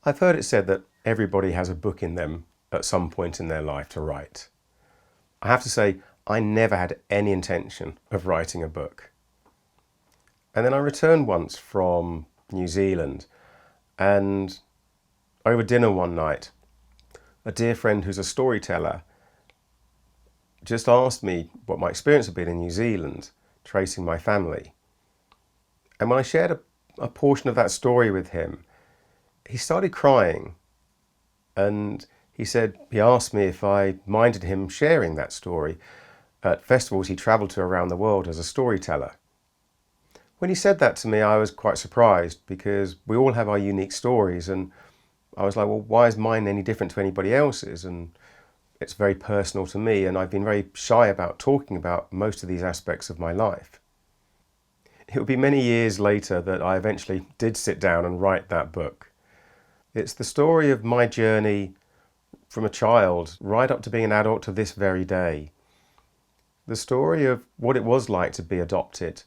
I've heard it said that everybody has a book in them at some point in their life to write. I have to say, I never had any intention of writing a book. And then I returned once from New Zealand, and over dinner one night, a dear friend who's a storyteller just asked me what my experience had been in New Zealand, tracing my family. And when I shared a portion of that story with him, he started crying, and he asked me if I minded him sharing that story at festivals he travelled to around the world as a storyteller. When he said that to me, I was quite surprised because we all have our unique stories, and I was like, well, why is mine any different to anybody else's? And it's very personal to me, and I've been very shy about talking about most of these aspects of my life. It would be many years later that I eventually did sit down and write that book. It's the story of my journey from a child right up to being an adult to this very day. The story of what it was like to be adopted,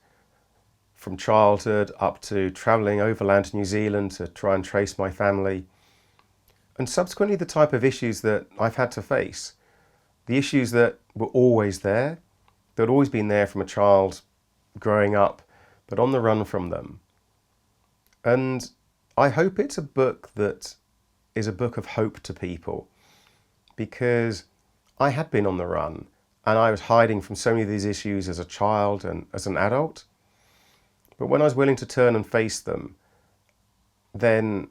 from childhood up to travelling overland to New Zealand to try and trace my family, and subsequently the type of issues that I've had to face. The issues that were always there, that had always been there from a child growing up, but on the run from them. And I hope it's a book that is a book of hope to people, because I had been on the run and I was hiding from so many of these issues as a child and as an adult. But when I was willing to turn and face them, then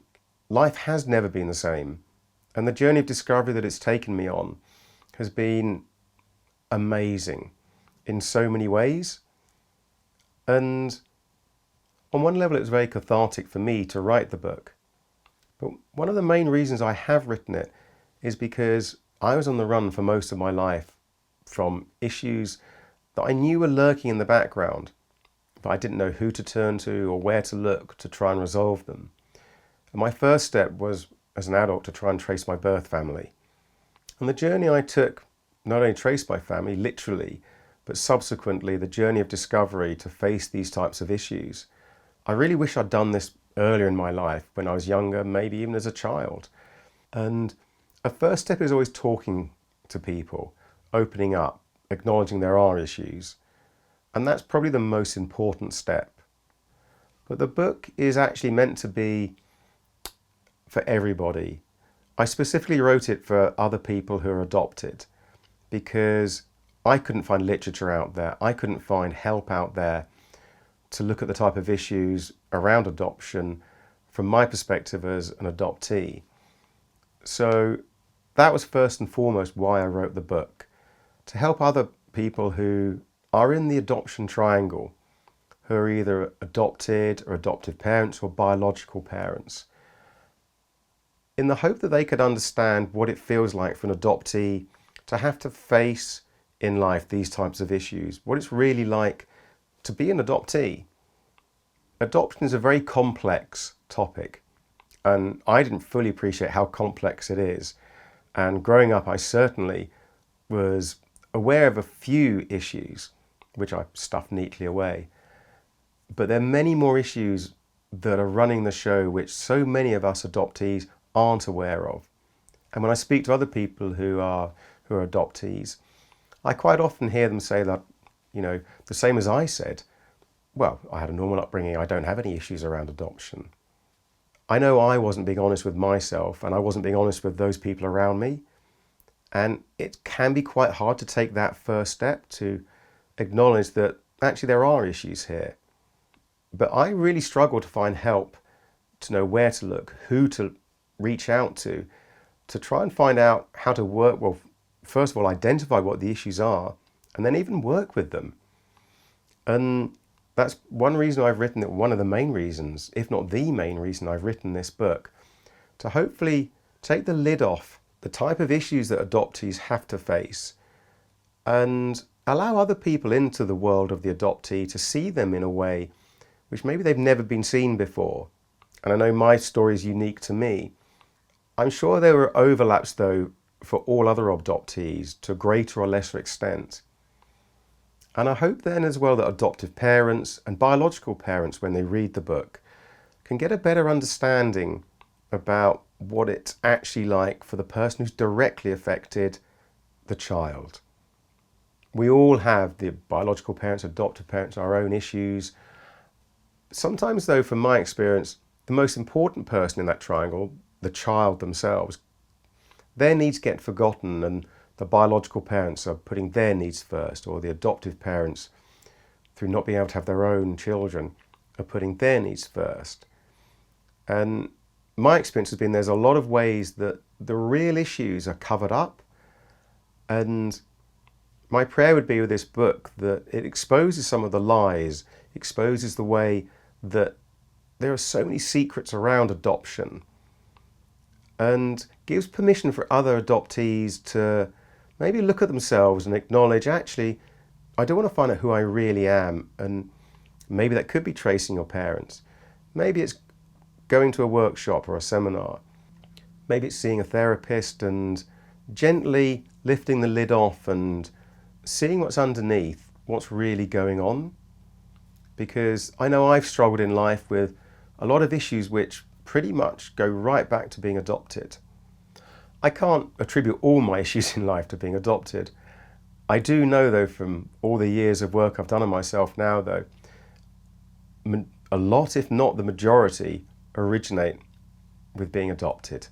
life has never been the same. And the journey of discovery that it's taken me on has been amazing in so many ways. And on one level, it was very cathartic for me to write the book. But one of the main reasons I have written it is because I was on the run for most of my life from issues that I knew were lurking in the background, but I didn't know who to turn to or where to look to try and resolve them. And my first step was, as an adult, to try and trace my birth family. And the journey I took not only traced my family, literally, but subsequently the journey of discovery to face these types of issues. I really wish I'd done this earlier in my life, when I was younger, maybe even as a child. And a first step is always talking to people, opening up, acknowledging there are issues. And that's probably the most important step. But the book is actually meant to be for everybody. I specifically wrote it for other people who are adopted because I couldn't find literature out there. I couldn't find help out there to look at the type of issues around adoption from my perspective as an adoptee. So that was first and foremost why I wrote the book, to help other people who are in the adoption triangle, who are either adopted or adoptive parents or biological parents, in the hope that they could understand what it feels like for an adoptee to have to face in life these types of issues, what it's really like to be an adoptee. Adoption is a very complex topic, and I didn't fully appreciate how complex it is. And growing up, I certainly was aware of a few issues, which I stuffed neatly away. But there are many more issues that are running the show, which so many of us adoptees aren't aware of. And when I speak to other people who are adoptees, I quite often hear them say that, the same as I said, well, I had a normal upbringing, I don't have any issues around adoption. I know I wasn't being honest with myself, and I wasn't being honest with those people around me. And it can be quite hard to take that first step to acknowledge that actually there are issues here. But I really struggle to find help, to know where to look, who to reach out to try and find out how to work, well, first of all, identify what the issues are, and then even work with them. And that's one reason I've written it, one of the main reasons, if not the main reason I've written this book, to hopefully take the lid off the type of issues that adoptees have to face and allow other people into the world of the adoptee to see them in a way which maybe they've never been seen before. And I know my story is unique to me. I'm sure there were overlaps, though, for all other adoptees to a greater or lesser extent. And I hope then as well that adoptive parents and biological parents, when they read the book, can get a better understanding about what it's actually like for the person who's directly affected, the child. We all have, the biological parents, adoptive parents, our own issues. Sometimes though, from my experience, the most important person in that triangle, the child themselves, their needs get forgotten, and the biological parents are putting their needs first, or the adoptive parents, through not being able to have their own children, are putting their needs first. And my experience has been there's a lot of ways that the real issues are covered up. And my prayer would be with this book that it exposes some of the lies, exposes the way that there are so many secrets around adoption, and gives permission for other adoptees to maybe look at themselves and acknowledge, actually, I do want to find out who I really am. And maybe that could be tracing your parents. Maybe it's going to a workshop or a seminar. Maybe it's seeing a therapist and gently lifting the lid off and seeing what's underneath, what's really going on. Because I know I've struggled in life with a lot of issues which pretty much go right back to being adopted. I can't attribute all my issues in life to being adopted. I do know though, from all the years of work I've done on myself now though, a lot, if not the majority, originate with being adopted.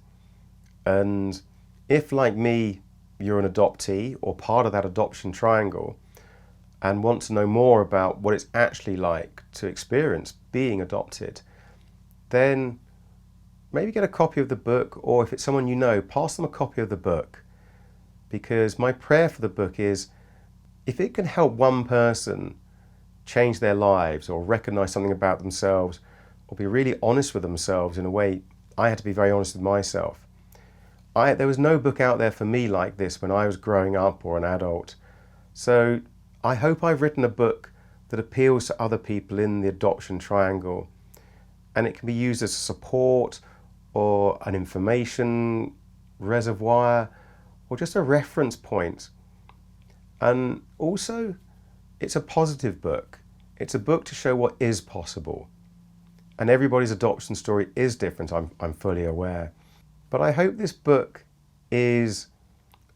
And if, like me, you're an adoptee or part of that adoption triangle and want to know more about what it's actually like to experience being adopted, then maybe get a copy of the book, or if it's someone you know, pass them a copy of the book. Because my prayer for the book is, if it can help one person change their lives or recognize something about themselves or be really honest with themselves in a way I had to be very honest with myself. There was no book out there for me like this when I was growing up or an adult. So I hope I've written a book that appeals to other people in the adoption triangle, and it can be used as a support or an information reservoir or just a reference point. And also, it's a positive book. It's a book to show what is possible. And everybody's adoption story is different, I'm fully aware. But I hope this book is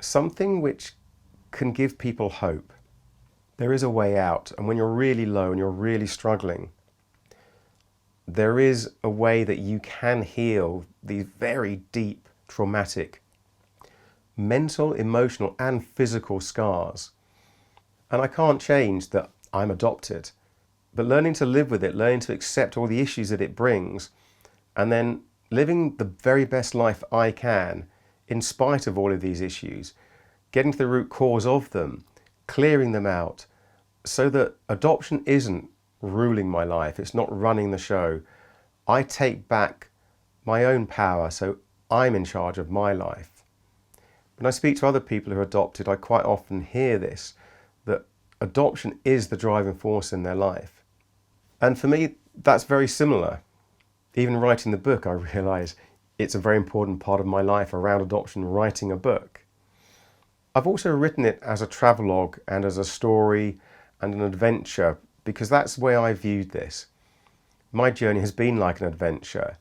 something which can give people hope. There is a way out, and when you're really low and you're really struggling, there is a way that you can heal these very deep, traumatic, mental, emotional, and physical scars. And I can't change that I'm adopted, but learning to live with it, learning to accept all the issues that it brings, and then living the very best life I can in spite of all of these issues, getting to the root cause of them, clearing them out, so that adoption isn't ruling my life, it's not running the show. I take back my own power, so I'm in charge of my life. When I speak to other people who are adopted, I quite often hear this, that adoption is the driving force in their life. And for me, that's very similar. Even writing the book, I realise it's a very important part of my life around adoption, writing a book. I've also written it as a travelogue and as a story and an adventure, because that's the way I viewed this. My journey has been like an adventure,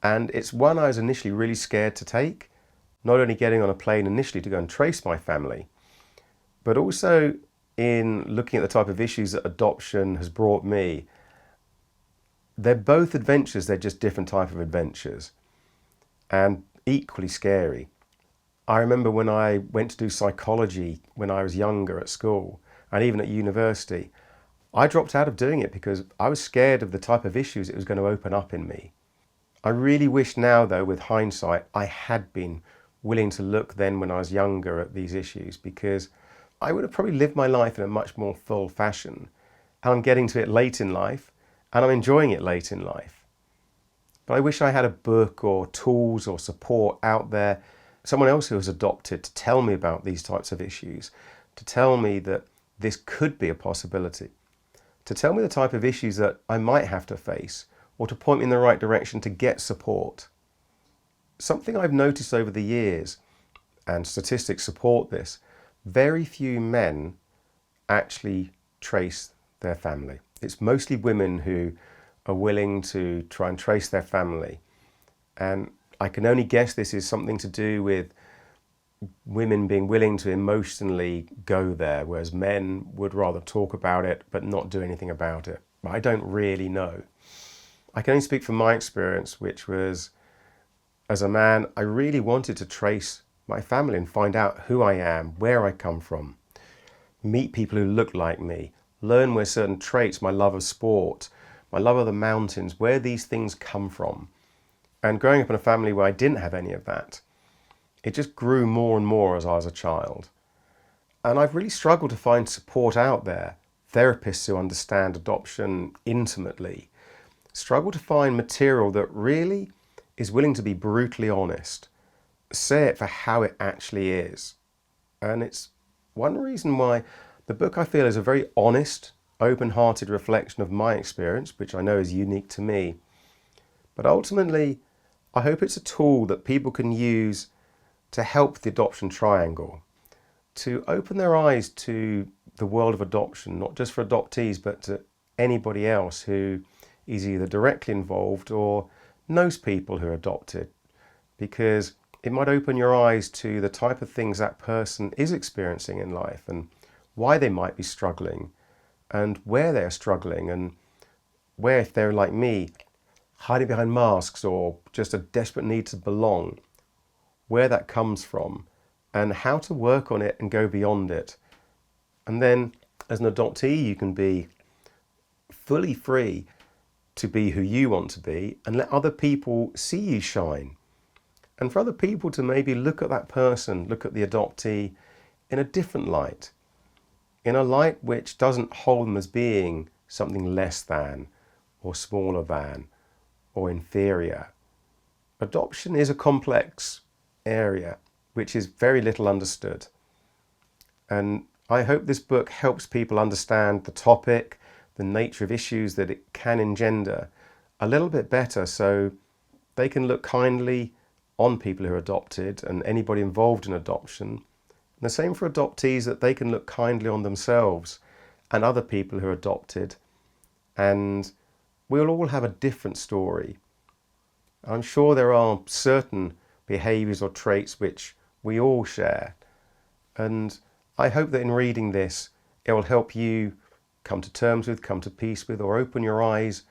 and it's one I was initially really scared to take, not only getting on a plane initially to go and trace my family, but also in looking at the type of issues that adoption has brought me. They're both adventures, they're just different type of adventures, and equally scary. I remember when I went to do psychology when I was younger at school, and even at university, I dropped out of doing it because I was scared of the type of issues it was going to open up in me. I really wish now, though, with hindsight, I had been willing to look then when I was younger at these issues, because I would have probably lived my life in a much more full fashion. And I'm getting to it late in life, and I'm enjoying it late in life. But I wish I had a book or tools or support out there, someone else who was adopted, to tell me about these types of issues, to tell me that this could be a possibility, to tell me the type of issues that I might have to face, or to point me in the right direction to get support. Something I've noticed over the years, and statistics support this, very few men actually trace their family. It's mostly women who are willing to try and trace their family. And I can only guess this is something to do with women being willing to emotionally go there, whereas men would rather talk about it but not do anything about it. I don't really know. I can only speak from my experience, which was, as a man, I really wanted to trace my family and find out who I am, where I come from, meet people who look like me, learn where certain traits, my love of sport, my love of the mountains, where these things come from. And growing up in a family where I didn't have any of that, it just grew more and more as I was a child. And I've really struggled to find support out there, therapists who understand adoption intimately, struggle to find material that really is willing to be brutally honest, say it for how it actually is. And it's one reason why the book, I feel, is a very honest, open-hearted reflection of my experience, which I know is unique to me. But ultimately, I hope it's a tool that people can use to help the adoption triangle, to open their eyes to the world of adoption, not just for adoptees, but to anybody else who is either directly involved or knows people who are adopted, because it might open your eyes to the type of things that person is experiencing in life and why they might be struggling and where they're struggling, and where, if they're like me, hiding behind masks or just a desperate need to belong, where that comes from and how to work on it and go beyond it. And then as an adoptee, you can be fully free to be who you want to be and let other people see you shine. And for other people to maybe look at that person, look at the adoptee in a different light, in a light which doesn't hold them as being something less than or smaller than or inferior. Adoption is a complex area which is very little understood. And I hope this book helps people understand the topic, the nature of issues that it can engender a little bit better, so they can look kindly on people who are adopted and anybody involved in adoption. And the same for adoptees, that they can look kindly on themselves and other people who are adopted. And we'll all have a different story. I'm sure there are certain behaviours or traits which we all share. And I hope that in reading this, it will help you come to terms with, come to peace with, or open your eyes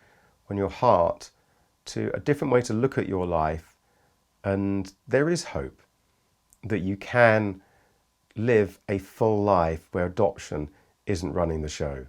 and your heart to a different way to look at your life. And there is hope that you can live a full life where adoption isn't running the show.